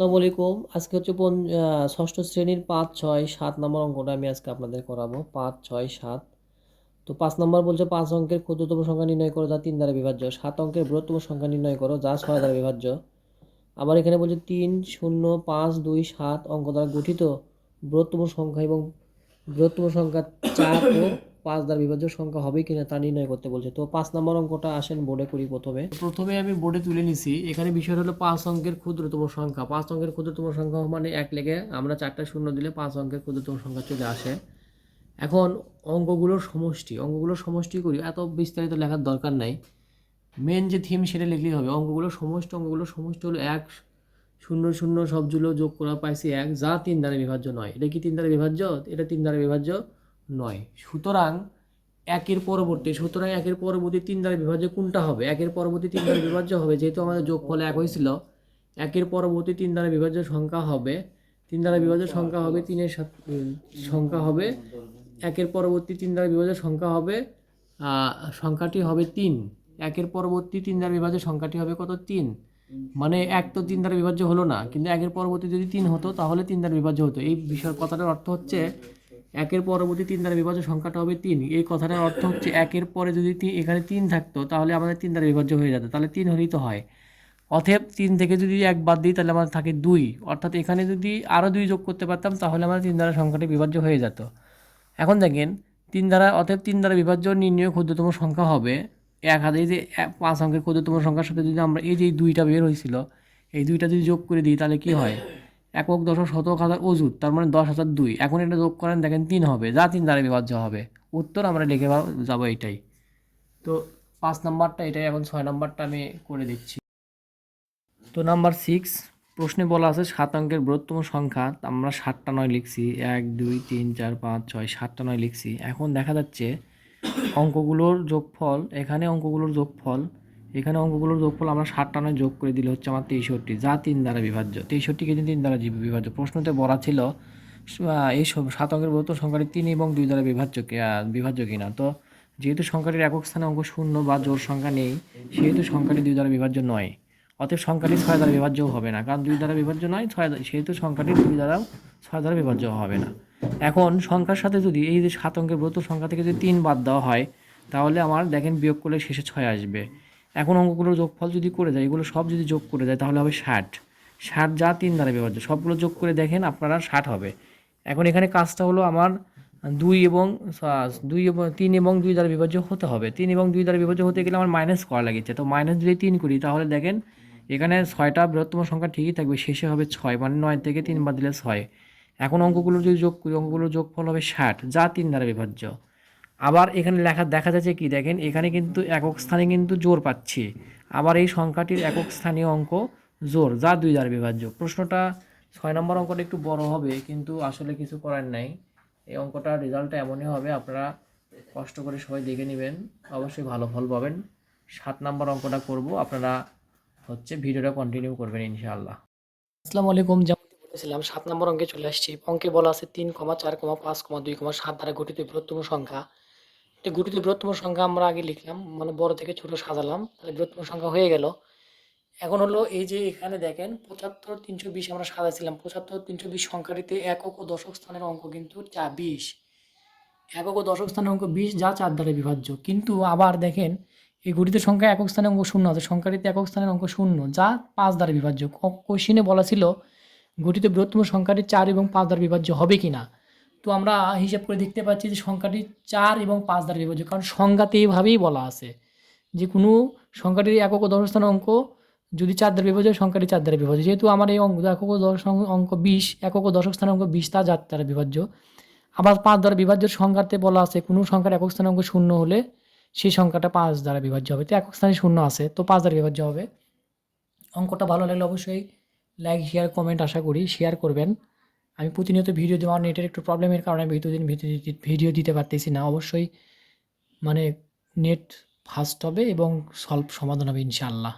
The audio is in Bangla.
আসসালামু আলাইকুম। আজকে হচ্ছে ষষ্ঠ শ্রেণীর ৫, ৬, ৭ নম্বর অঙ্কটা আমি আজকে আপনাদের করাবো। ৫, ৬, ৭। তো ৫ নম্বর বলছে ৫ অঙ্কের ক্ষুদ্রতম সংখ্যা নির্ণয় করো যা ৩ দ্বারা বিভাজ্য। ৭ অঙ্কের বৃহত্তম সংখ্যা নির্ণয় করো যা ৬ দ্বারা বিভাজ্য। আবার এখানে বলছে ৩, ০, ৫, ২, ৭ অঙ্ক দ্বারা গঠিত বৃহত্তম সংখ্যা এবং বৃহত্তম সংখ্যা ৪ ও ৫ দ্বারা বিভাজ্য সংখ্যা হবে কিনা তা নির্ণয় করতে বলছে। তো ৫ নম্বর অঙ্কটা আসেন বোর্ডে করি প্রথমে আমি বোর্ডে তুলে নিছি। এখানে বিষয় হলো ৫ অঙ্কের ক্ষুদ্রতম সংখ্যা। ৫ অঙ্কের ক্ষুদ্রতম সংখ্যা মানে এক লেগে আমরা ৪টা শূন্য দিলে ৫ অঙ্কের ক্ষুদ্রতম সংখ্যা চলে আসে। এখন অঙ্কগুলোর সমষ্টি করি, এত বিস্তারিত লেখার দরকার নাই। মেন যে থিম সেটা লিখলেই হবে। অঙ্কগুলোর সমষ্টি হলো ১, ০, ০ সবগুলো যোগ করা পাইছি ১, যা ৩ দ্বারা বিভাজ্য নয়। এটা কি ৩ দ্বারা বিভাজ্য? এটা ৩ দ্বারা বিভাজ্য নয়। সুতরাং একের পরবর্তী ৩ দ্বারা বিভাজ্য কোনটা হবে? একের পরবর্তী ৩ দ্বারা বিভাজ্য হবে, যেহেতু আমাদের যোগফল ১ হয়েছিল। একের পরবর্তী ৩ দ্বারা বিভাজ্য সংখ্যা হবে ৩ দ্বারা বিভাজ্য সংখ্যা হবে ৩-এর সংখ্যা হবে একের পরবর্তী ৩ দ্বারা বিভাজ্য সংখ্যা হবে সংখ্যাটি হবে ৩। একের পরবর্তী ৩ দ্বারা বিভাজ্য সংখ্যাটি হবে কত? ৩। মানে ১ তো ৩ দ্বারা বিভাজ্য হলো না, কিন্তু একের পরবর্তী যদি ৩ হতো তাহলে 3 দ্বারা বিভাজ্য হতো। এই বিষয়ের কথাটার অর্থ হচ্ছে একের পরবর্তী 3 দ্বারা বিভাজ্য সংখ্যাটা হবে 3। এই কথাটার অর্থ হচ্ছে একের পরে যদি এখানে 3 থাকতো তাহলে আমাদের 3 দ্বারা বিভাজ্য হয়ে যেত, তাহলে 3 হলেই তো হয়। অতএব 3 থেকে যদি 1 বাদ দিই তাহলে আমাদের থাকে 2, অর্থাৎ এখানে যদি আরও 2 যোগ করতে পারতাম তাহলে আমাদের 3 দ্বারা সংখ্যাটি বিভাজ্য হয়ে যেত। এখন দেখেন 3 দ্বারা বিভাজ্য নির্ণয় ক্ষুদ্রতম সংখ্যা হবে এক হাতে। এই যে 5 অঙ্কের ক্ষুদ্রতম সংখ্যার সাথে যদি আমরা এই যে 2টা বের হয়েছিল, এই 2টা যদি যোগ করে দিই তাহলে কি হয়? একক, দশক, শতক, হাজার, অযুত, তার মানে 10,002। এখন এটা যোগ করেন, দেখেন 3 হবে, যা 3 দ্বারা বিভাজ্য হবে। উত্তর আমরা লিখে যাবো এটাই। তো 5 নাম্বারটা এটাই। এখন 6 নাম্বারটা আমি করে দিচ্ছি। তো নাম্বার 6 প্রশ্নে বলা আছে 7 অঙ্কের বৃহত্তম সংখ্যা। আমরা 7টা 9 লিখছি, 1, 2, 3, 4, 5, 6, 7টা 9 লিখছি। এখন দেখা যাচ্ছে অঙ্কগুলোর যোগফল, এখানে অঙ্কগুলোর যোগফল আমরা 7টা 9 যোগ করে দিলে হচ্ছে আমার 63, যা 3 দ্বারা বিভাজ্য। 63কে যদি 3 দ্বারা বিভাজ্য, প্রশ্নতে বলা ছিল এই 7 অঙ্কের বৃহত্তম সংখ্যাটি 3 এবং 2 দ্বারা বিভাজ্য কিনা। তো যেহেতু সংখ্যাটির একক স্থানে অঙ্ক শূন্য বা জোড় সংখ্যা নেই, সেহেতু সংখ্যাটি 2 দ্বারা বিভাজ্য নয়। অতএব সংখ্যাটি 6 দ্বারা বিভাজ্যও হবে না, কারণ 2 দ্বারা বিভাজ্য নয়, সেহেতু সংখ্যাটি 6 দ্বারা বিভাজ্য হবে না। এখন সংখ্যার সাথে যদি এই যে 7 অঙ্কের বৃহত্তম সংখ্যা থেকে যদি 3 বাদ দেওয়া হয় তাহলে আমার দেখেন বিয়োগ করলে শেষে 6 আসবে। এখন অঙ্কগুলোর যোগফল যদি করে যায়, এগুলো সব যদি যোগ করে যায় তাহলে হবে 60। যা 3 দ্বারা বিভাজ্য। সবগুলো যোগ করে দেখেন আপনারা 60 হবে। এখন এখানে কাজটা হলো আমার 2 এবং 3 এবং 2 দ্বারা বিভাজ্য হতে হবে। 3 এবং 2 দ্বারা বিভাজ্য হতে গেলে আমার মাইনাস করা লাগিচ্ছে। তো মাইনাস যদি 3 করি তাহলে দেখেন এখানে 6টা বৃহত্তম সংখ্যা ঠিকই থাকবে, শেষে হবে 6, মানে 9 থেকে 3 বাদ দিলে 6। এখন অঙ্কগুলো যদি যোগ করি, অঙ্কগুলোর যোগফল হবে 60, যা 3 দ্বারা বিভাজ্য। আবার এখানে দেখা যাচ্ছে কি, দেখেন এখানে কিন্তু একক স্থানে কিন্তু জোর পাচ্ছি। আবার এই সংখ্যাটির একক স্থানীয় অঙ্ক জোর, যা 2 দ্বারা বিভাজ্য। প্রশ্নটা 6 নম্বর অঙ্কটা একটু বড় হবে, কিন্তু আসলে কিছু করার নাই। এই অঙ্কটার রেজাল্টটা এমনই হবে, আপনারা কষ্ট করে সবাই দেখে নেবেন, অবশ্যই ভালো ফল পাবেন। 7 নম্বর অঙ্কটা করব, আপনারা হচ্ছে ভিডিওটা কন্টিনিউ করবেন ইনশাআল্লাহ। আসসালামু আলাইকুম। যেমনটি বলেছিলাম 7 নম্বর অঙ্কে চলে আসছি। অঙ্কে বলা আছে 3, 4, 5, 2, 7 দ্বারা গঠিত বৃহত্তম সংখ্যা। এটা গঠিত বৃহত্তম সংখ্যা আমরা আগে লিখলাম, মানে বড় থেকে ছোট সাজালাম, তাহলে বৃহত্তম সংখ্যা হয়ে গেল। এখন হলো এই যে এখানে দেখেন 75, 320 আমরা সাজাছিলাম। 75, 320 সংখ্যাটিতে একক ও দশক স্থানের অঙ্ক কিন্তু 20। একক ও দশক স্থানের অঙ্ক 20, যা 4 দ্বারা বিভাজ্য। কিন্তু আবার দেখেন এই গঠিত সংখ্যা একক স্থানের অঙ্ক শূন্য আছে, সংখ্যাটিতে একক স্থানের অঙ্ক শূন্য, যা 5 দ্বারা বিভাজ্য। কোশ্চিনে বলা ছিল গঠিত বৃহত্তম সংখ্যাটি 4 এবং 5 দ্বারা বিভাজ্য হবে কিনা। তো আমরা হিসাব করে দেখতে পাচ্ছি যে সংখ্যাটি 4 এবং 5 দ্বারা বিভাজ্য, কারণ সংজ্ঞাতে এইভাবেই বলা আছে যে কোনো সংখ্যাটির একক ও দশক স্থানের অঙ্ক যদি 4 দ্বারা বিভাজ্য, সংখ্যাটি 4 দ্বারা বিভাজ্য। যেহেতু আমার এই একক ও দশক অঙ্ক 20, একক ও দশক স্থানের অঙ্ক 20, তা 4 দ্বারা বিভাজ্য। আবার 5 দ্বারা বিভাজ্যের সংখ্যাতে বলা আছে কোনো সংখ্যার একক স্থানের অঙ্ক শূন্য হলে সেই সংখ্যাটা 5 দ্বারা বিভাজ্য হবে। তো একক স্থানে শূন্য আছে, তো 5 দ্বারা বিভাজ্য হবে। অঙ্কটা ভালো লাগলে অবশ্যই লাইক, শেয়ার, কমেন্ট আশা করি শেয়ার করবেন। আমি প্রতিনিয়ত ভিডিও দেওয়া, নেটের একটু প্রবলেমের কারণে ভিডিও দিতে পারতেছি না। অবশ্যই মানে নেট ফাস্ট হবে এবং সমাধান হবে ইনশাআল্লাহ।